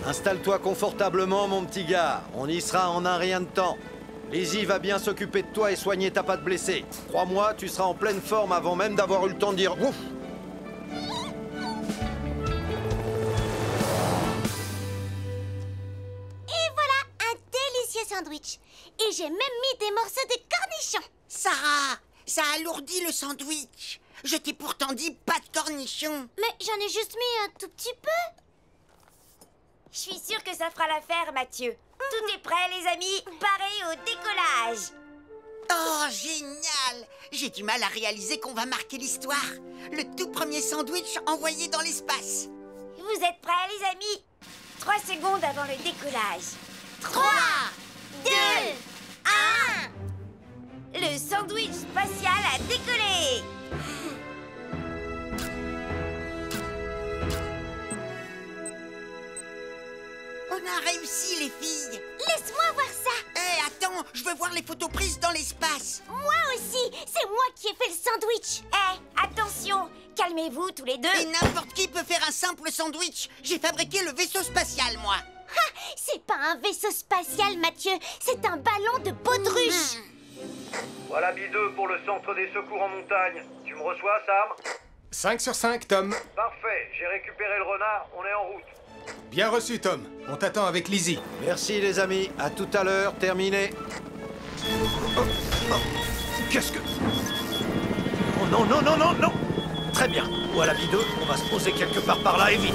Installe-toi confortablement, mon petit gars. On y sera en un rien de temps. Lizzie va bien s'occuper de toi et soigner ta patte blessée. Crois-moi, tu seras en pleine forme avant même d'avoir eu le temps de dire ouf. Et voilà, un délicieux sandwich. Et j'ai même mis des morceaux de cornichons. Sarah, ça alourdit le sandwich. Je t'ai pourtant dit pas de cornichons. Mais j'en ai juste mis un tout petit peu. Je suis sûre que ça fera l'affaire, Mathieu. Tout est prêt, les amis. Pareil au décollage. Oh, génial! J'ai du mal à réaliser qu'on va marquer l'histoire. Le tout premier sandwich envoyé dans l'espace. Vous êtes prêts, les amis? 3 secondes avant le décollage. 3, 2, 1. Le sandwich spatial a décollé. On a réussi, les filles. Laisse-moi voir ça. Hé, attends, je veux voir les photos prises dans l'espace. Moi aussi, c'est moi qui ai fait le sandwich. Attention, calmez-vous tous les deux. Et n'importe qui peut faire un simple sandwich. J'ai fabriqué le vaisseau spatial, moi. Ha, c'est pas un vaisseau spatial, Mathieu. C'est un ballon de baudruche. Voilà B2 pour le centre des secours en montagne. Tu me reçois, Sam? 5 sur 5, Tom. Parfait, j'ai récupéré le renard, on est en route. Bien reçu, Tom. On t'attend avec Lizzie. Merci, les amis. À tout à l'heure. Terminé. Oh, oh, qu'est-ce que... Oh non, non, non, non, non. Très bien. Voilà B2. On va se poser quelque part par là et vite.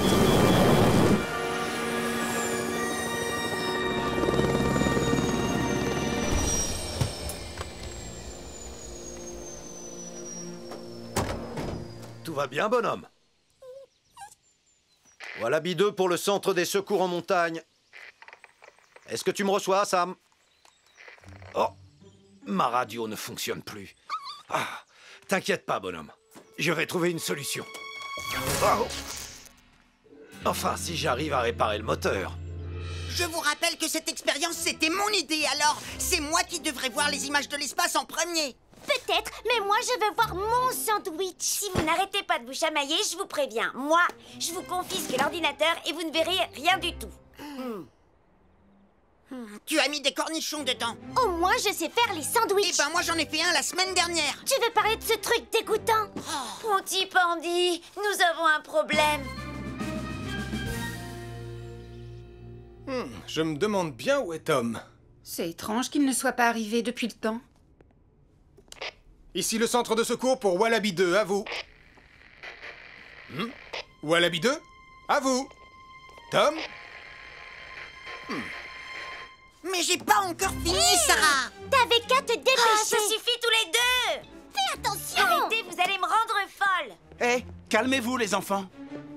Tout va bien, bonhomme? Voilà B2 pour le centre des secours en montagne. Est-ce que tu me reçois, Sam? Oh, ma radio ne fonctionne plus. Ah, t'inquiète pas, bonhomme. Je vais trouver une solution. Oh. Enfin, si j'arrive à réparer le moteur. Je vous rappelle que cette expérience, c'était mon idée, alors c'est moi qui devrais voir les images de l'espace en premier. Peut-être, mais moi je veux voir mon sandwich. Si vous n'arrêtez pas de vous chamailler, je vous préviens. Moi, je vous confisque l'ordinateur et vous ne verrez rien du tout. Tu as mis des cornichons dedans. Au moins je sais faire les sandwichs. Eh ben moi j'en ai fait un la semaine dernière. Tu veux parler de ce truc dégoûtant? Ponty Pandy, nous avons un problème. Je me demande bien où est Tom. C'est étrange qu'il ne soit pas arrivé depuis le temps. Ici le centre de secours pour Wallaby 2, à vous. Wallaby 2, à vous. Tom? Mais j'ai pas encore fini, Sarah. T'avais qu'à te dépêcher. Ça suffit tous les deux. Fais attention. Arrêtez, vous allez me rendre folle. Hé, calmez-vous les enfants.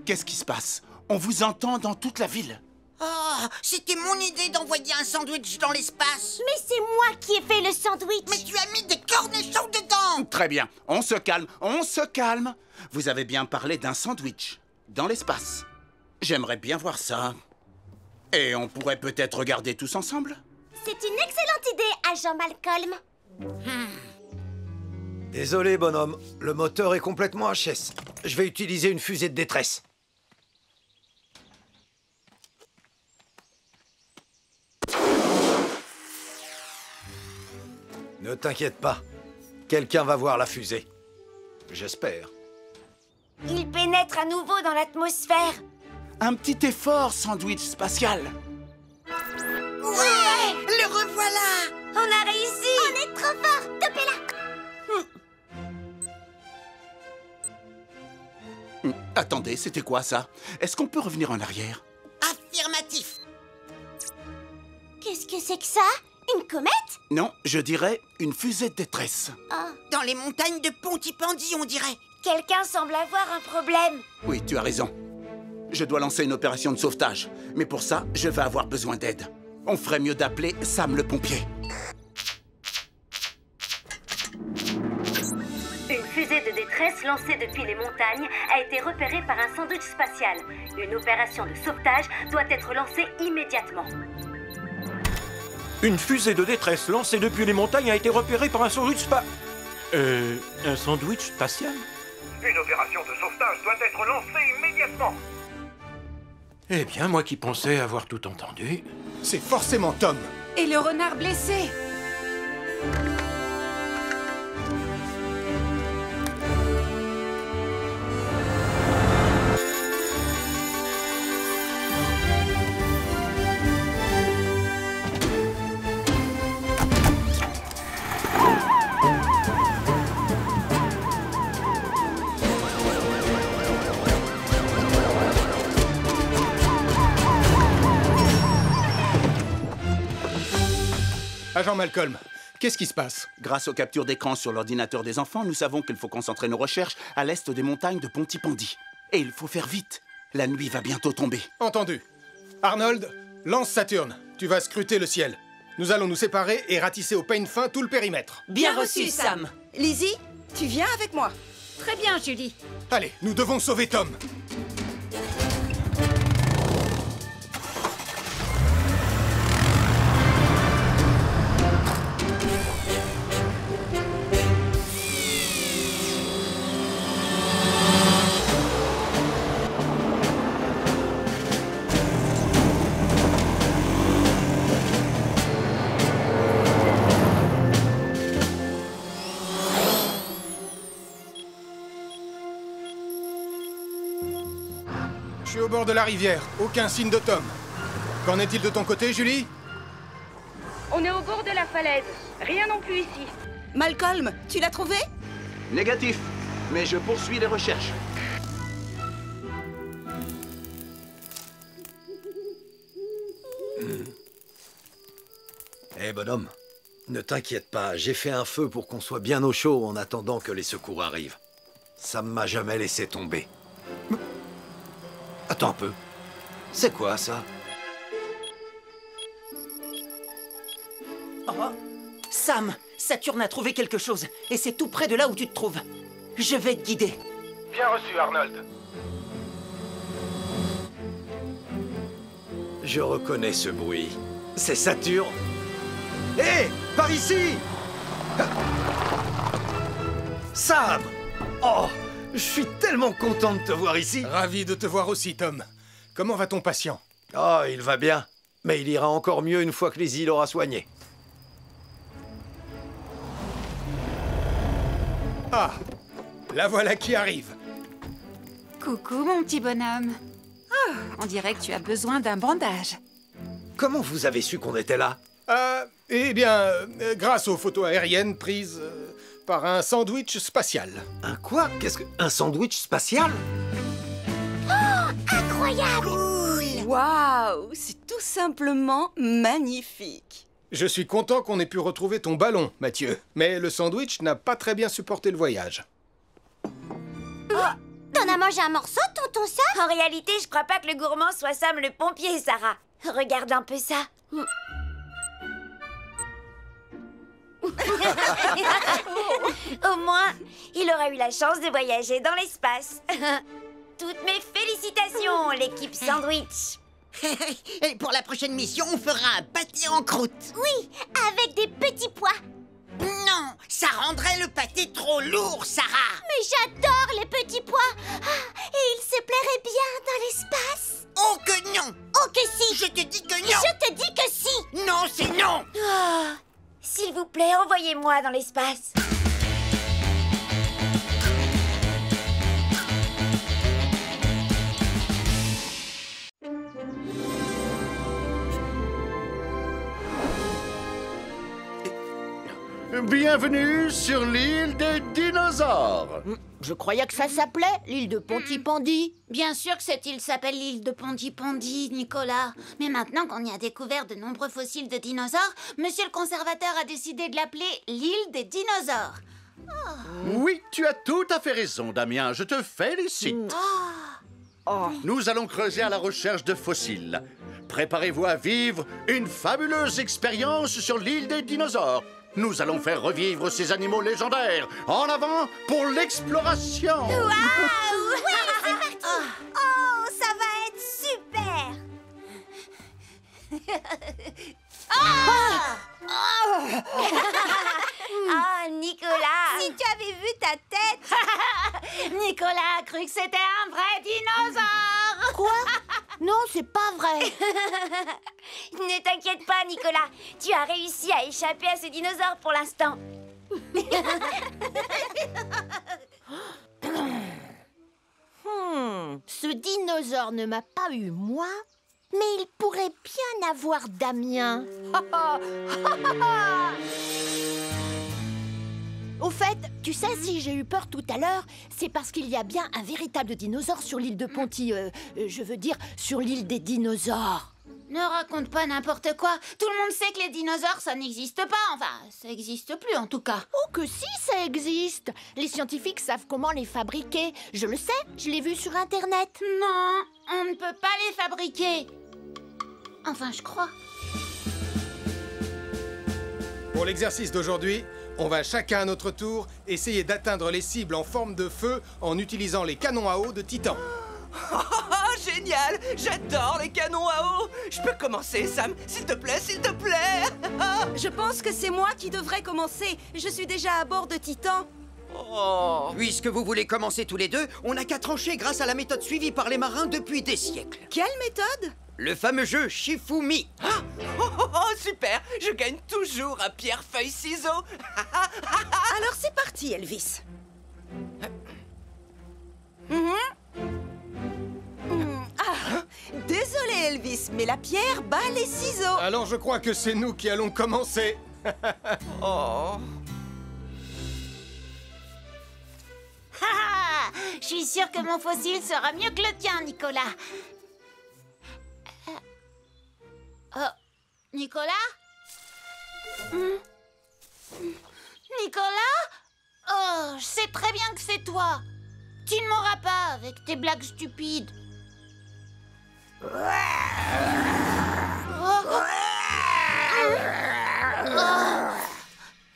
Qu'est-ce qui se passe? On vous entend dans toute la ville. Oh, c'était mon idée d'envoyer un sandwich dans l'espace. Mais c'est moi qui ai fait le sandwich. Mais tu as mis des cornichons dedans. Très bien, on se calme, on se calme. Vous avez bien parlé d'un sandwich dans l'espace. J'aimerais bien voir ça. Et on pourrait peut-être regarder tous ensemble? C'est une excellente idée, agent Malcolm. Désolé, bonhomme. Le moteur est complètement HS. Je vais utiliser une fusée de détresse. Ne t'inquiète pas. Quelqu'un va voir la fusée. J'espère. Il pénètre à nouveau dans l'atmosphère. Un petit effort, sandwich spatial. Ouais, le revoilà. On a réussi. On est trop fort. Topez-la. Attendez, c'était quoi ça? Est-ce qu'on peut revenir en arrière? Affirmatif. Qu'est-ce que c'est que ça? Une comète? Non, je dirais une fusée de détresse. Dans les montagnes de Pontypandy, on dirait. Quelqu'un semble avoir un problème. Oui, tu as raison. Je dois lancer une opération de sauvetage. Mais pour ça, je vais avoir besoin d'aide. On ferait mieux d'appeler Sam le pompier. Une fusée de détresse lancée depuis les montagnes a été repérée par un sandwich spatial. Une opération de sauvetage doit être lancée immédiatement. Une fusée de détresse lancée depuis les montagnes a été repérée par un sandwich un sandwich spatial? Une opération de sauvetage doit être lancée immédiatement. Eh bien, moi qui pensais avoir tout entendu... C'est forcément Tom. Et le renard blessé. Agent Malcolm, qu'est-ce qui se passe? Grâce aux captures d'écran sur l'ordinateur des enfants, nous savons qu'il faut concentrer nos recherches à l'est des montagnes de Pontypandy. Et il faut faire vite. La nuit va bientôt tomber. Entendu. Arnold, lance Saturne. Tu vas scruter le ciel. Nous allons nous séparer et ratisser au peigne fin tout le périmètre. Bien reçu, Sam. Lizzie, tu viens avec moi. Très bien, Julie. Allez, nous devons sauver Tom. Je suis au bord de la rivière. Aucun signe de Tom. Qu'en est-il de ton côté, Julie? On est au bord de la falaise. Rien non plus ici. Malcolm, tu l'as trouvé? Négatif. Mais je poursuis les recherches. Eh bonhomme, ne t'inquiète pas, j'ai fait un feu pour qu'on soit bien au chaud en attendant que les secours arrivent. Ça ne m'a jamais laissé tomber. Attends un peu. C'est quoi ça? Oh. Sam, Saturne a trouvé quelque chose. Et c'est tout près de là où tu te trouves. Je vais te guider. Bien reçu, Arnold. Je reconnais ce bruit. C'est Saturne. Hé, par ici! Sam! Oh, je suis tellement content de te voir ici. Ravi de te voir aussi, Tom. Comment va ton patient? Oh, il va bien. Mais il ira encore mieux une fois que Lizzie l'aura soigné. Ah, la voilà qui arrive. Coucou, mon petit bonhomme. Oh, on dirait que tu as besoin d'un bandage. Comment vous avez su qu'on était là? Eh bien, grâce aux photos aériennes prises par un sandwich spatial. Un quoi? Qu'est-ce que... Un sandwich spatial? Incroyable! Waouh, c'est tout simplement magnifique. Je suis content qu'on ait pu retrouver ton ballon, Mathieu. Mais le sandwich n'a pas très bien supporté le voyage. T'en as mangé un morceau, tonton Sam? En réalité, je crois pas que le gourmand soit Sam le pompier, Sarah. Regarde un peu ça. Au moins, il aura eu la chance de voyager dans l'espace. Toutes mes félicitations, l'équipe Sandwich. Et pour la prochaine mission, on fera un pâté en croûte. Oui, avec des petits pois. Non, ça rendrait le pâté trop lourd, Sarah. Mais j'adore les petits pois. Ah, et ils se plairaient bien dans l'espace. Oh que non! Oh que si! Je te dis que non! Je te dis que si! Non, c'est non! Oh, s'il vous plaît, envoyez-moi dans l'espace. Bienvenue sur l'île des dinosaures. Je croyais que ça s'appelait l'île de Pontypandy. Bien sûr que cette île s'appelle l'île de Pontypandy, Nicolas. Mais maintenant qu'on y a découvert de nombreux fossiles de dinosaures, monsieur le conservateur a décidé de l'appeler l'île des dinosaures. Oui, tu as tout à fait raison, Damien. Je te félicite. Nous allons creuser à la recherche de fossiles. Préparez-vous à vivre une fabuleuse expérience sur l'île des dinosaures. Nous allons faire revivre ces animaux légendaires. En avant pour l'exploration. Waouh! Oui, c'est parti! Oh, ça va être super! Ah, Nicolas! Si tu avais vu ta tête! Nicolas a cru que c'était un vrai dinosaure! Quoi? Non, c'est pas vrai. Ne t'inquiète pas, Nicolas. Tu as réussi à échapper à ce dinosaure pour l'instant. Ce dinosaure ne m'a pas eu moi, mais il pourrait bien avoir Damien. Au fait, tu sais, si j'ai eu peur tout à l'heure, c'est parce qu'il y a bien un véritable dinosaure sur l'île de Ponty. Je veux dire, sur l'île des dinosaures. Ne raconte pas n'importe quoi. Tout le monde sait que les dinosaures, ça n'existe pas. Enfin, ça n'existe plus en tout cas. Oh que si, ça existe. Les scientifiques savent comment les fabriquer. Je le sais, je l'ai vu sur Internet. Non, on ne peut pas les fabriquer. Enfin, je crois. Pour l'exercice d'aujourd'hui, on va chacun à notre tour essayer d'atteindre les cibles en forme de feu en utilisant les canons à eau de Titan. Génial! J'adore les canons à eau! Je peux commencer, Sam? S'il te plaît, s'il te plaît! Je pense que c'est moi qui devrais commencer. Je suis déjà à bord de Titan. Oh. Puisque vous voulez commencer tous les deux, on n'a qu'à trancher grâce à la méthode suivie par les marins depuis des siècles. Quelle méthode? Le fameux jeu Shifumi. Super! Je gagne toujours à pierre, feuille, ciseaux! Alors c'est parti, Elvis. Désolé, Elvis, mais la pierre bat les ciseaux. Alors je crois que c'est nous qui allons commencer. Oh. Je suis sûre que mon fossile sera mieux que le tien, Nicolas. Oh, Nicolas? Nicolas? Oh, je sais très bien que c'est toi. Tu ne m'auras pas avec tes blagues stupides.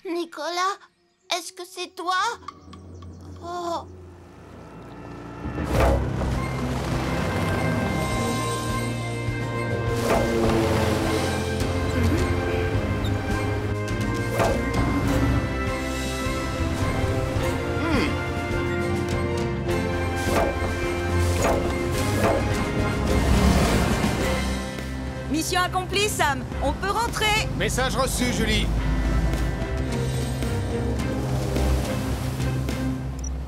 Nicolas, est-ce que c'est toi? Oh. Mission accomplie, Sam. On peut rentrer. Message reçu, Julie.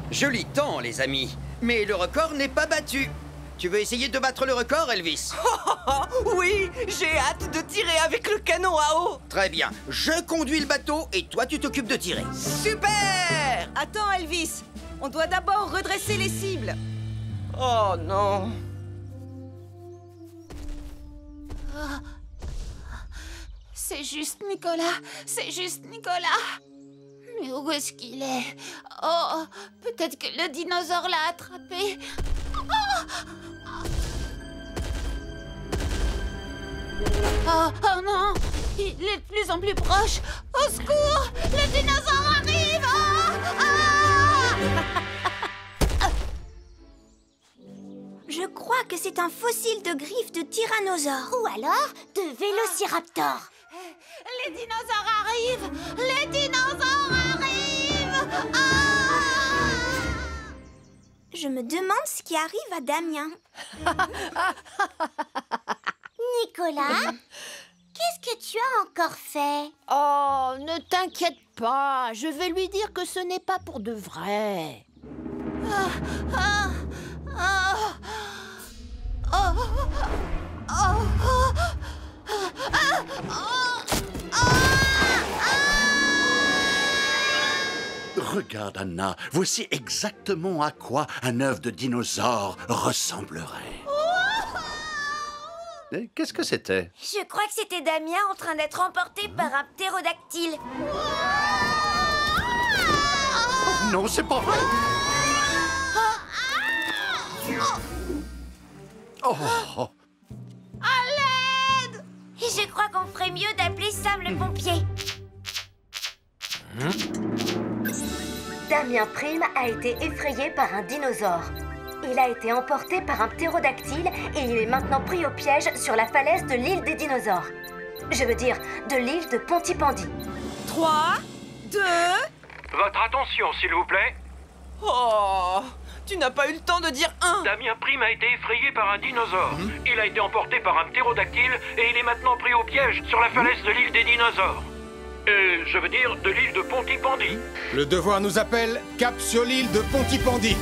Joli temps, les amis. Mais le record n'est pas battu. Tu veux essayer de battre le record, Elvis? Oui, j'ai hâte de tirer avec le canon à eau. Très bien. Je conduis le bateau et toi, tu t'occupes de tirer. Super! Attends, Elvis. On doit d'abord redresser les cibles. Oh non. C'est juste Nicolas, c'est juste Nicolas. Mais où est-ce qu'il est? Oh, peut-être que le dinosaure l'a attrapé. Oh non, il est de plus en plus proche. Au secours, le dinosaure arrive. Je crois que c'est un fossile de griffes de tyrannosaure. Ou alors de vélociraptor. Les dinosaures arrivent! Les dinosaures arrivent! Je me demande ce qui arrive à Damien. Nicolas, qu'est-ce que tu as encore fait? Oh, ne t'inquiète pas, je vais lui dire que ce n'est pas pour de vrai. Regarde, Anna, voici exactement à quoi un œuf de dinosaure ressemblerait. Qu'est-ce que c'était? Je crois que c'était Damien en train d'être emporté par un ptérodactyle. Oh, non, c'est pas vrai. Oh. À l'aide! Je crois qu'on ferait mieux d'appeler Sam le pompier. Damien Prime a été effrayé par un dinosaure. Il a été emporté par un ptérodactyle et il est maintenant pris au piège sur la falaise de l'île des dinosaures. Je veux dire, de l'île de Pontypandy. 3, 2... Votre attention, s'il vous plaît. Oh, Tu n'as pas eu le temps de dire un. Damien Prime a été effrayé par un dinosaure. Il a été emporté par un ptérodactyle et il est maintenant pris au piège sur la falaise de l'île des dinosaures. Je veux dire de l'île de Pontypandy. Le devoir nous appelle, cap sur l'île de Pontypandy.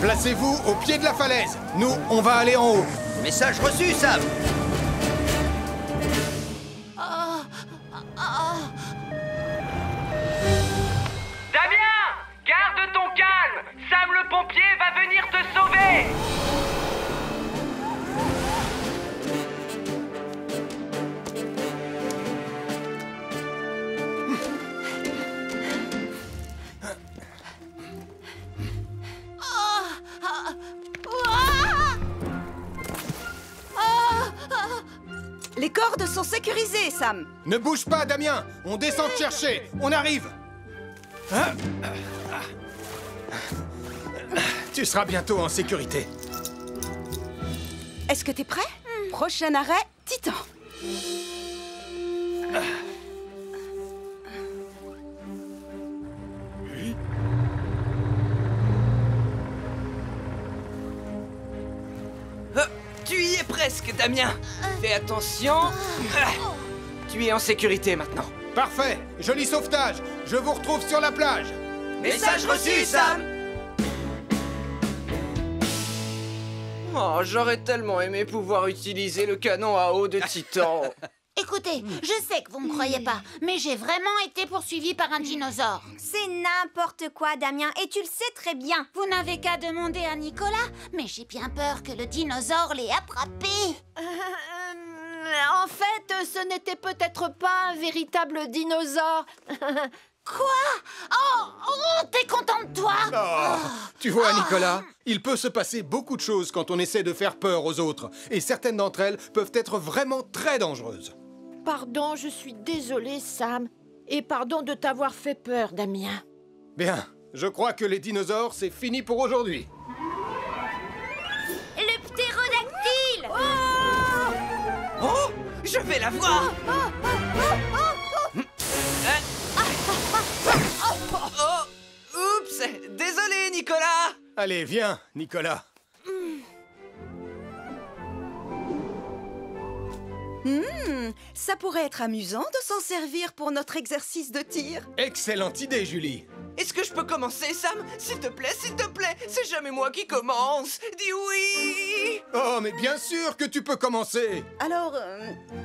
Placez-vous au pied de la falaise. Nous, on va aller en haut. Message reçu, Sam. Damien, garde ton calme. Sam le pompier va venir te sauver. Les cordes sont sécurisées, Sam. Ne bouge pas, Damien. On descend te chercher. On arrive. Tu seras bientôt en sécurité. Est-ce que t'es prêt? Prochain arrêt, Titan. Tu y es presque, Damien. Fais attention. Tu es en sécurité maintenant. Parfait. Joli sauvetage. Je vous retrouve sur la plage. Message reçu, Sam. Oh, j'aurais tellement aimé pouvoir utiliser le canon à eau de Titan. Écoutez, je sais que vous me croyez pas, mais j'ai vraiment été poursuivi par un dinosaure. C'est n'importe quoi, Damien, et tu le sais très bien. Vous n'avez qu'à demander à Nicolas, mais j'ai bien peur que le dinosaure l'ait attrapé. En fait, ce n'était peut-être pas un véritable dinosaure. Quoi? Oh, t'es content de toi? Tu vois, Nicolas, il peut se passer beaucoup de choses quand on essaie de faire peur aux autres. Et certaines d'entre elles peuvent être vraiment très dangereuses. Pardon, je suis désolée, Sam. Et pardon de t'avoir fait peur, Damien. Bien, je crois que les dinosaures, c'est fini pour aujourd'hui. Le ptérodactyle! Oh, je vais la voir. Oh, oups, désolé, Nicolas. Allez, viens, Nicolas. Ça pourrait être amusant de s'en servir pour notre exercice de tir. Excellente idée, Julie. Est-ce que je peux commencer, Sam? S'il te plaît, c'est jamais moi qui commence. Dis oui. Oh, mais bien sûr que tu peux commencer. Alors,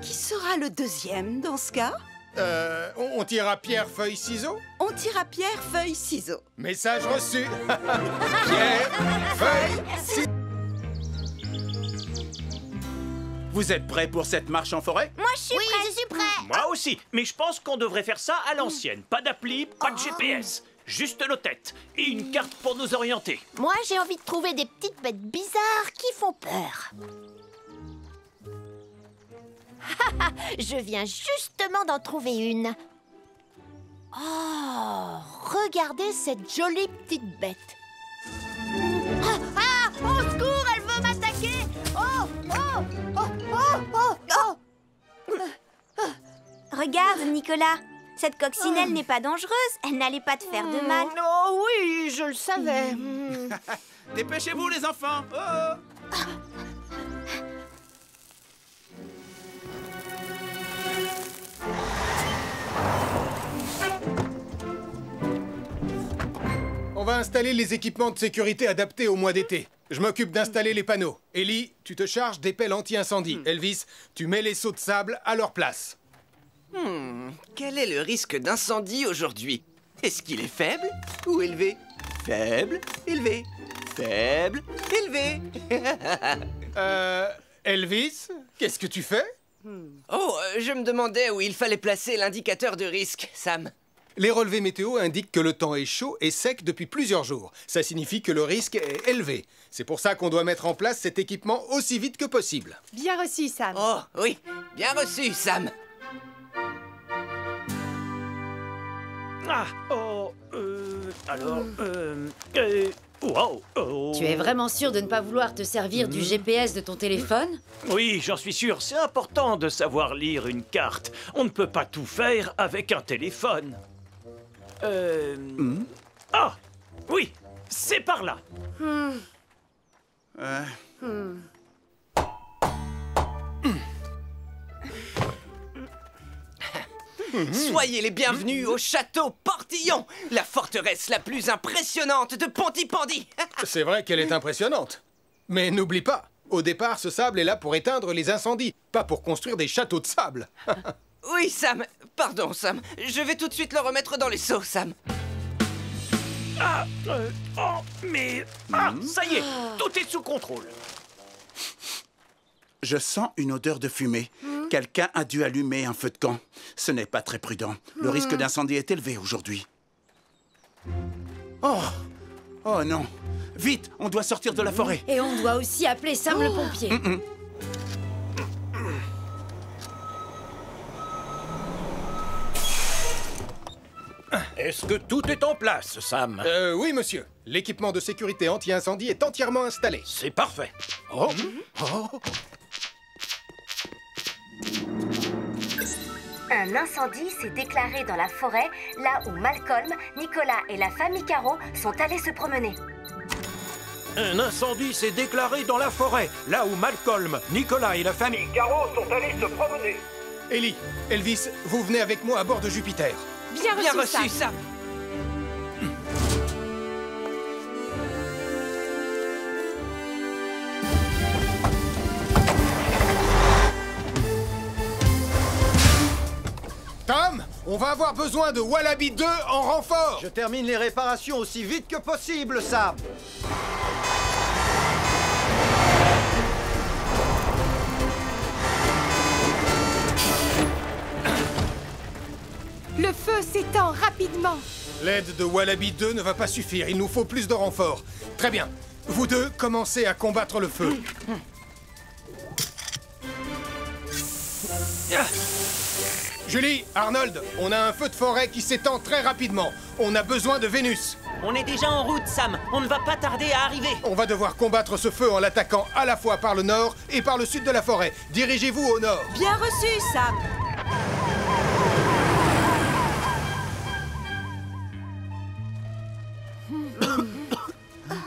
qui sera le deuxième dans ce cas? On tire à pierre, feuille, ciseaux? On tire à pierre, feuille, ciseaux. Message reçu. Pierre, feuille, ciseaux. Vous êtes prêts pour cette marche en forêt? Moi, je suis prête. Je suis prêt. Moi aussi, mais je pense qu'on devrait faire ça à l'ancienne. Pas d'appli, pas de GPS. Juste nos têtes et une carte pour nous orienter. Moi, j'ai envie de trouver des petites bêtes bizarres qui font peur. Je viens justement d'en trouver une. Oh, regardez cette jolie petite bête. Au secours, elle veut m'attaquer. Regarde, Nicolas. Cette coccinelle n'est pas dangereuse. Elle n'allait pas te faire de mal. Oh oui, je le savais. Dépêchez-vous, les enfants. On va installer les équipements de sécurité adaptés au mois d'été. Je m'occupe d'installer les panneaux. Ellie, tu te charges des pelles anti-incendie. Elvis, tu mets les seaux de sable à leur place. Quel est le risque d'incendie aujourd'hui? Est-ce qu'il est faible ou élevé? Faible, élevé, faible, élevé. Elvis, qu'est-ce que tu fais? Oh, je me demandais où il fallait placer l'indicateur de risque, Sam. Les relevés météo indiquent que le temps est chaud et sec depuis plusieurs jours. Ça signifie que le risque est élevé. C'est pour ça qu'on doit mettre en place cet équipement aussi vite que possible. Bien reçu, Sam. Oh, oui, bien reçu, Sam. Wow, oh. Tu es vraiment sûr de ne pas vouloir te servir du GPS de ton téléphone? Oui, j'en suis sûr. C'est important de savoir lire une carte. On ne peut pas tout faire avec un téléphone. Ah, oui, c'est par là. Soyez les bienvenus au château Portillon, la forteresse la plus impressionnante de Pontypandy. C'est vrai qu'elle est impressionnante. Mais n'oublie pas, au départ, ce sable est là pour éteindre les incendies, pas pour construire des châteaux de sable. Oui, Sam. Pardon, Sam. Je vais tout de suite le remettre dans les seaux, Sam. Ça y est, tout est sous contrôle. Je sens une odeur de fumée. Quelqu'un a dû allumer un feu de camp. Ce n'est pas très prudent. Le risque d'incendie est élevé aujourd'hui. Oh non. Vite, on doit sortir de la forêt. Et on doit aussi appeler Sam le pompier. Est-ce que tout est en place, Sam? Oui, monsieur. L'équipement de sécurité anti-incendie est entièrement installé. C'est parfait. Oh. Un incendie s'est déclaré dans la forêt, là où Malcolm, Nicolas et la famille Caro sont allés se promener. Un incendie s'est déclaré dans la forêt, là où Malcolm, Nicolas et la famille Caro sont allés se promener. Ellie, Elvis, vous venez avec moi à bord de Jupiter. Bien reçu, Sam. Tom, on va avoir besoin de Wallaby 2 en renfort. Je termine les réparations aussi vite que possible, Sam. Le feu s'étend rapidement. L'aide de Wallaby 2 ne va pas suffire, il nous faut plus de renforts. Très bien, vous deux, commencez à combattre le feu. Julie, Arnold, on a un feu de forêt qui s'étend très rapidement. On a besoin de Vénus. On est déjà en route, Sam. On ne va pas tarder à arriver. On va devoir combattre ce feu en l'attaquant à la fois par le nord et par le sud de la forêt. Dirigez-vous au nord. Bien reçu, Sam.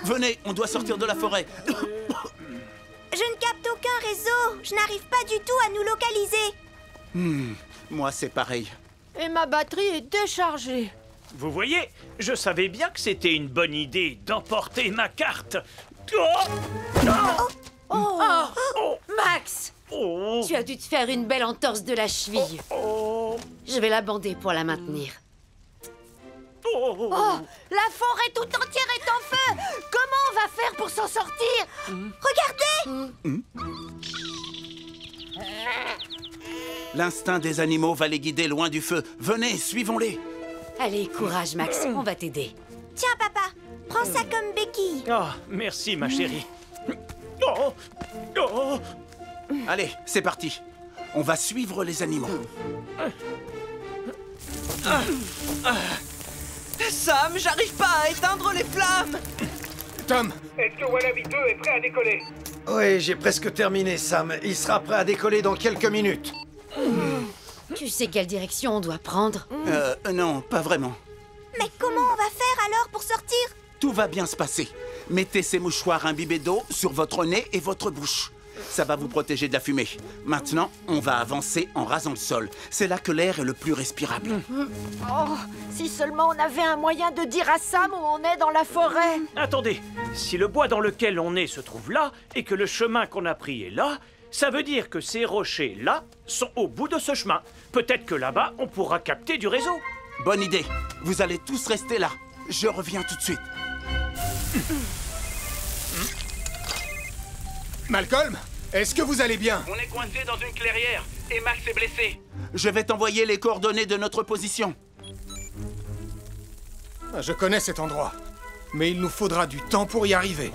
Venez, on doit sortir de la forêt. Je ne capte aucun réseau. Je n'arrive pas du tout à nous localiser. Moi, c'est pareil. Et ma batterie est déchargée. Vous voyez, je savais bien que c'était une bonne idée d'emporter ma carte. Max, tu as dû te faire une belle entorse de la cheville. Je vais la bander pour la maintenir. La forêt tout entière est en feu. Comment on va faire pour s'en sortir? Regardez! L'instinct des animaux va les guider loin du feu. Venez, suivons-les. Allez, courage, Max, on va t'aider. Tiens, papa, prends ça comme béquille. Oh, merci, ma chérie. Allez, c'est parti. On va suivre les animaux. Sam, j'arrive pas à éteindre les flammes. Tom, est-ce que Wallaby 2 est prêt à décoller? Oui, j'ai presque terminé, Sam. Il sera prêt à décoller dans quelques minutes. Tu sais quelle direction on doit prendre? Non, pas vraiment. Mais comment on va faire alors pour sortir? Tout va bien se passer. Mettez ces mouchoirs imbibés d'eau sur votre nez et votre bouche. Ça va vous protéger de la fumée. Maintenant, on va avancer en rasant le sol. C'est là que l'air est le plus respirable. Oh, si seulement on avait un moyen de dire à Sam où on est dans la forêt. Attendez, si le bois dans lequel on est se trouve là, et que le chemin qu'on a pris est là, ça veut dire que ces rochers-là sont au bout de ce chemin. Peut-être que là-bas, on pourra capter du réseau. Bonne idée. Vous allez tous rester là. Je reviens tout de suite. Malcolm, est-ce que vous allez bien? On est coincé dans une clairière, et Max est blessé. Je vais t'envoyer les coordonnées de notre position. Je connais cet endroit, mais il nous faudra du temps pour y arriver.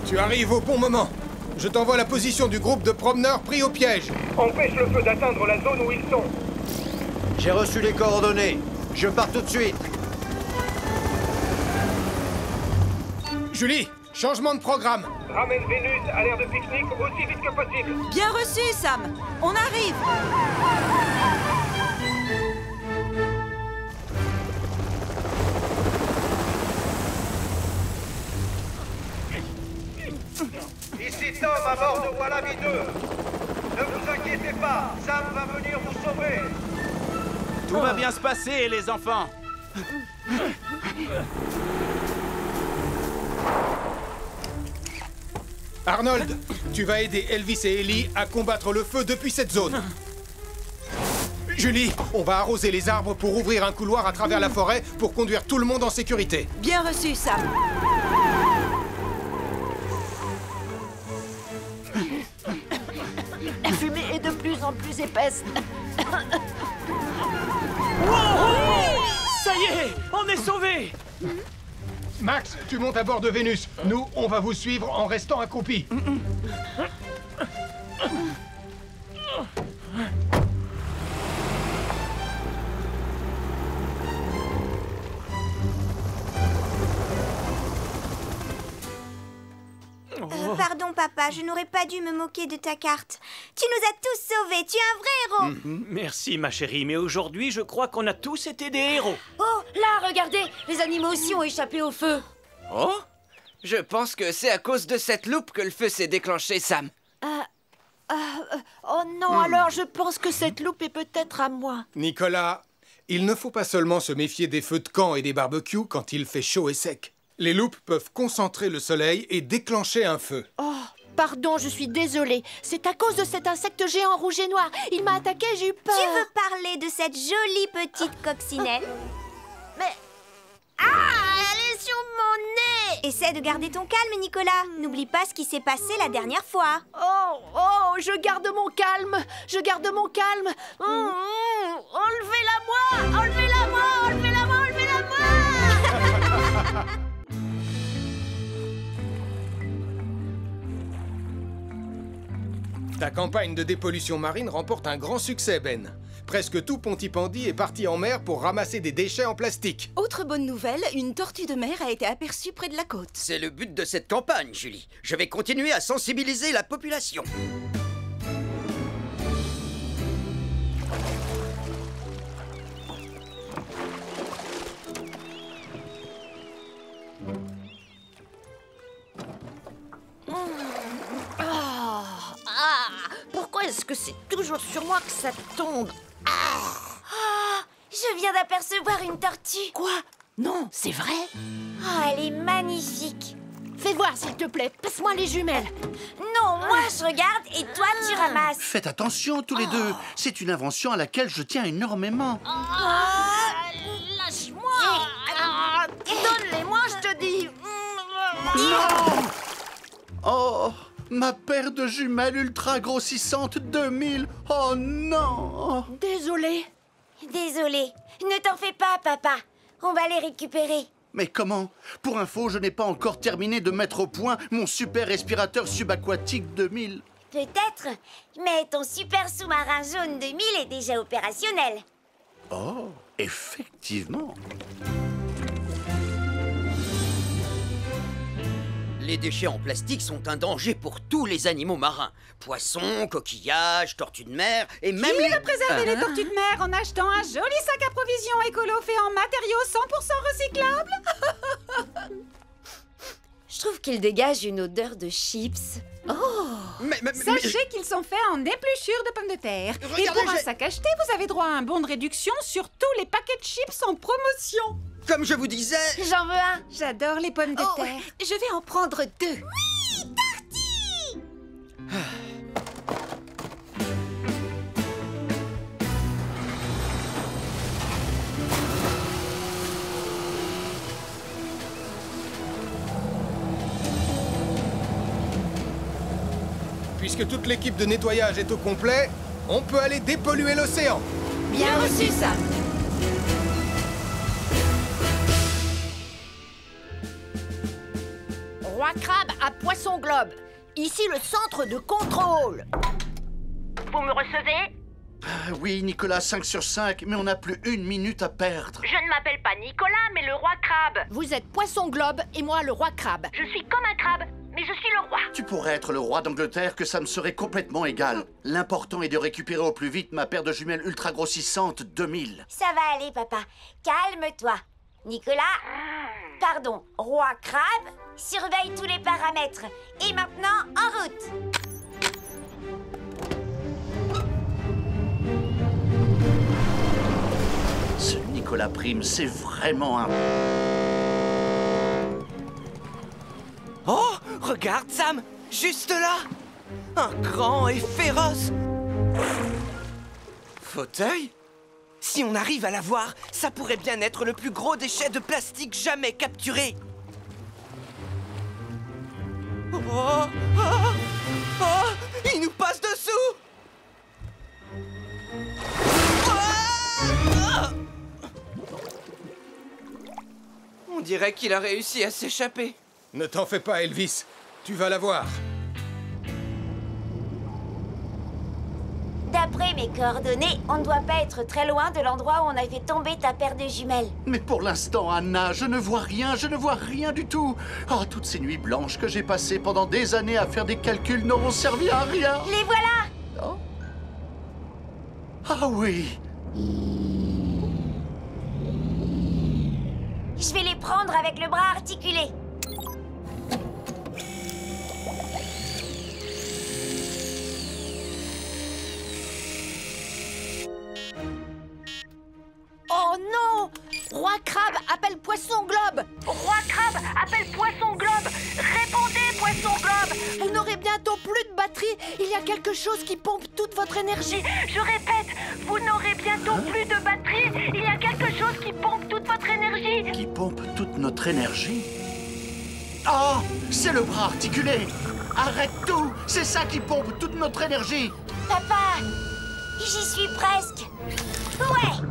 Tu arrives au bon moment. Je t'envoie la position du groupe de promeneurs pris au piège. Empêche le feu d'atteindre la zone où ils sont. J'ai reçu les coordonnées. Je pars tout de suite. Julie, Changement de programme. Ramène Vénus à l'aire de pique-nique aussi vite que possible. Bien reçu, Sam. On arrive. Ici Tom à bord de Wallaby 2. Ne vous inquiétez pas, Sam va venir vous sauver. Tout va bien se passer, les enfants. Arnold, tu vas aider Elvis et Ellie à combattre le feu depuis cette zone. Julie, on va arroser les arbres pour ouvrir un couloir à travers la forêt pour conduire tout le monde en sécurité. Bien reçu, Sam. La fumée est de plus en plus épaisse. Ça y est, on est sauvés. Max, tu montes à bord de Vénus. Nous, on va vous suivre en restant accroupis. Pardon, papa, je n'aurais pas dû me moquer de ta carte. Tu nous as tous sauvés, tu es un vrai héros. Merci, ma chérie, mais aujourd'hui, je crois qu'on a tous été des héros. Oh, là, regardez, les animaux aussi ont échappé au feu. Oh, je pense que c'est à cause de cette loupe que le feu s'est déclenché, Sam. Oh non, alors je pense que cette loupe est peut-être à moi. Nicolas, il ne faut pas seulement se méfier des feux de camp et des barbecues quand il fait chaud et sec. Les loupes peuvent concentrer le soleil et déclencher un feu. Oh, pardon, je suis désolée. C'est à cause de cet insecte géant rouge et noir. Il m'a attaqué, j'ai eu peur. Tu veux parler de cette jolie petite coccinelle? Mais... Ah, elle est sur mon nez! Essaie de garder ton calme, Nicolas. N'oublie pas ce qui s'est passé la dernière fois. Oh, je garde mon calme. Je garde mon calme. Enlevez-la-moi! Enlevez-la-moi! Enlevez-la-moi! Enlevez-la-moi! Ta campagne de dépollution marine remporte un grand succès, Ben. Presque tout Pontypandy est parti en mer pour ramasser des déchets en plastique. Autre bonne nouvelle, une tortue de mer a été aperçue près de la côte. C'est le but de cette campagne, Julie. Je vais continuer à sensibiliser la population. Pourquoi est-ce que c'est toujours sur moi que ça tombe? Je viens d'apercevoir une tortue. Quoi? Non, c'est vrai? Oh, elle est magnifique. Fais voir, s'il te plaît. Passe-moi les jumelles. Non, moi je regarde et toi tu ramasses. Faites attention tous les deux. C'est une invention à laquelle je tiens énormément. Lâche-moi! Donne-les-moi, je te dis. Non! Oh, ma paire de jumelles ultra grossissantes 2000. Oh non! Désolée. Désolée. Ne t'en fais pas, papa. On va les récupérer. Mais comment? Pour info, je n'ai pas encore terminé de mettre au point mon super respirateur subaquatique 2000. Peut-être, mais ton super sous-marin jaune 2000 est déjà opérationnel. Oh, effectivement. Les déchets en plastique sont un danger pour tous les animaux marins. Poissons, coquillages, tortues de mer et même Qui les... va préserver les tortues de mer en achetant un joli sac à provisions écolo fait en matériaux 100% recyclables? Je trouve qu'il dégage une odeur de chips. Sachez qu'ils sont faits en épluchures de pommes de terre. Et pour un sac acheté, vous avez droit à un bon de réduction sur tous les paquets de chips en promotion. Comme je vous disais... J'en veux un. J'adore les pommes de terre. Je vais en prendre 2. Oui, Tarty! Puisque toute l'équipe de nettoyage est au complet, on peut aller dépolluer l'océan. Bien reçu, Sam. Roi Crabe à Poisson Globe. Ici le centre de contrôle. Vous me recevez? Oui, Nicolas, 5 sur 5, mais on n'a plus 1 minute à perdre. Je ne m'appelle pas Nicolas, mais le roi crabe. Vous êtes poisson globe et moi le roi crabe. Je suis comme un crabe, mais je suis le roi. Tu pourrais être le roi d'Angleterre, que ça me serait complètement égal. L'important est de récupérer au plus vite ma paire de jumelles ultra grossissantes 2000. Ça va aller, papa. Calme-toi. Nicolas, pardon, roi crabe, surveille tous les paramètres. Et maintenant, en route. Ce Nicolas Prime, c'est vraiment un... Oh, regarde, Sam, juste là. Un grand et féroce fauteuil. Si on arrive à l'avoir, ça pourrait bien être le plus gros déchet de plastique jamais capturé. Oh, oh, oh, il nous passe dessous. On dirait qu'il a réussi à s'échapper. Ne t'en fais pas, Elvis. Tu vas la voir. D'après mes coordonnées, on ne doit pas être très loin de l'endroit où on a fait tomber ta paire de jumelles. Mais pour l'instant, Anna, je ne vois rien du tout. Oh, toutes ces nuits blanches que j'ai passées pendant des années à faire des calculs n'auront servi à rien. Les voilà! Oh. Ah oui. Je vais les prendre avec le bras articulé. Oh non! Roi crabe appelle poisson globe! Roi crabe appelle poisson globe. Répondez, poisson globe. Vous n'aurez bientôt plus de batterie. Il y a quelque chose qui pompe toute votre énergie. Je répète, vous n'aurez bientôt plus de batterie. Il y a quelque chose qui pompe toute votre énergie. Qui pompe toute notre énergie? Oh, c'est le bras articulé. Arrête tout. C'est ça qui pompe toute notre énergie. Papa, j'y suis presque. Ouais.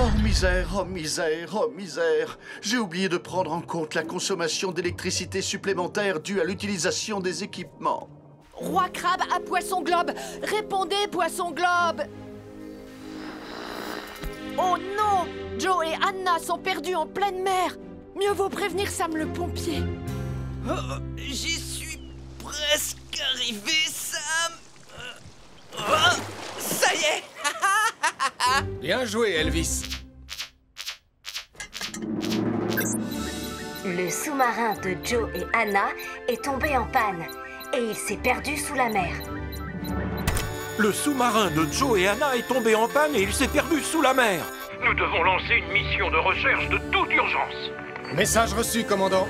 Oh misère, oh misère, oh misère. J'ai oublié de prendre en compte la consommation d'électricité supplémentaire due à l'utilisation des équipements. Roi crabe à poisson globe. Répondez, poisson globe. Oh non! Joe et Anna sont perdus en pleine mer. Mieux vaut prévenir Sam le pompier. Oh, j'y suis presque arrivé, Sam. Oh, ça y est. Bien joué, Elvis. Le sous-marin de Joe et Anna est tombé en panne et il s'est perdu sous la mer. Le sous-marin de Joe et Anna est tombé en panne et il s'est perdu sous la mer. Nous devons lancer une mission de recherche de toute urgence. Message reçu, commandant.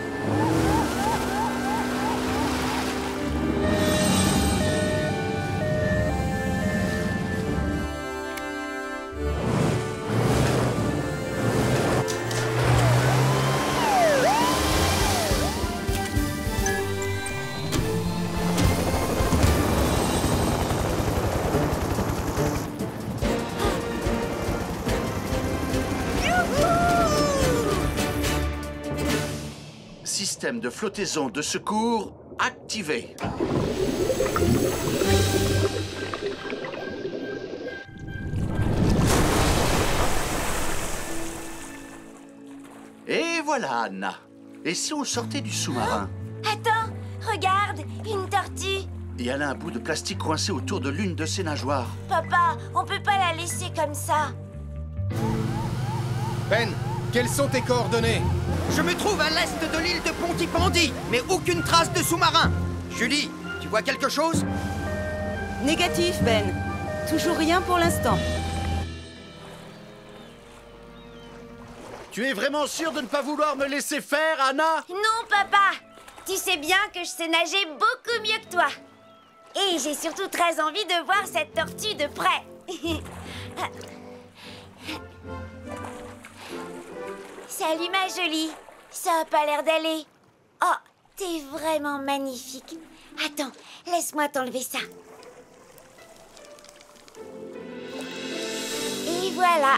Système de flottaison de secours activé. Et voilà, Anna. Et si on sortait du sous-marin? Attends, regarde, une tortue. Et elle a un bout de plastique coincé autour de l'une de ses nageoires. Papa, on peut pas la laisser comme ça. Ben, quelles sont tes coordonnées? Je me trouve à l'est de l'île de Pontypandy, mais aucune trace de sous-marin. Julie, tu vois quelque chose? Négatif, Ben. Toujours rien pour l'instant. Tu es vraiment sûre de ne pas vouloir me laisser faire, Anna? Non, papa. Tu sais bien que je sais nager beaucoup mieux que toi. Et j'ai surtout très envie de voir cette tortue de près. Salut, ma jolie. Ça a pas l'air d'aller. Oh, t'es vraiment magnifique. Attends, laisse-moi t'enlever ça. Et voilà.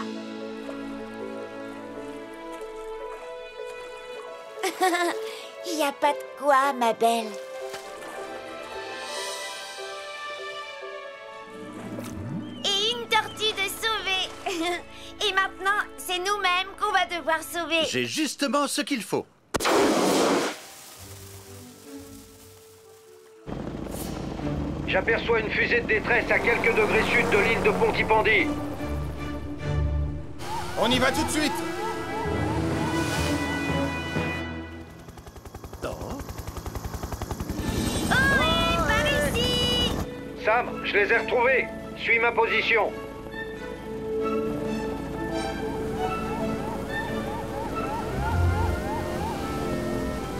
Il n'y a pas de quoi, ma belle. Et une tortue de sauver. Et maintenant, c'est nous-mêmes qu'on va devoir sauver. J'ai justement ce qu'il faut. J'aperçois une fusée de détresse à quelques degrés sud de l'île de Pontypandy. On y va tout de suite. Par ici. Sam, je les ai retrouvés. Suis ma position.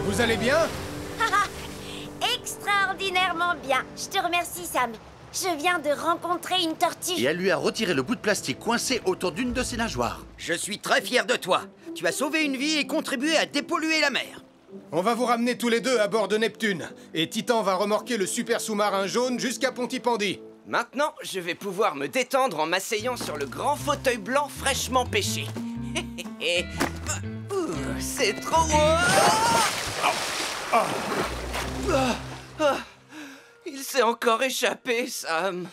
Vous allez bien? Extraordinairement bien. Je te remercie, Sam. Je viens de rencontrer une tortue. Et elle lui a retiré le bout de plastique coincé autour d'une de ses nageoires. Je suis très fier de toi. Tu as sauvé une vie et contribué à dépolluer la mer. On va vous ramener tous les deux à bord de Neptune. Et Titan va remorquer le super sous-marin jaune jusqu'à Pontypandy. Maintenant, je vais pouvoir me détendre en m'asseyant sur le grand fauteuil blanc fraîchement pêché. C'est trop Il s'est encore échappé, Sam.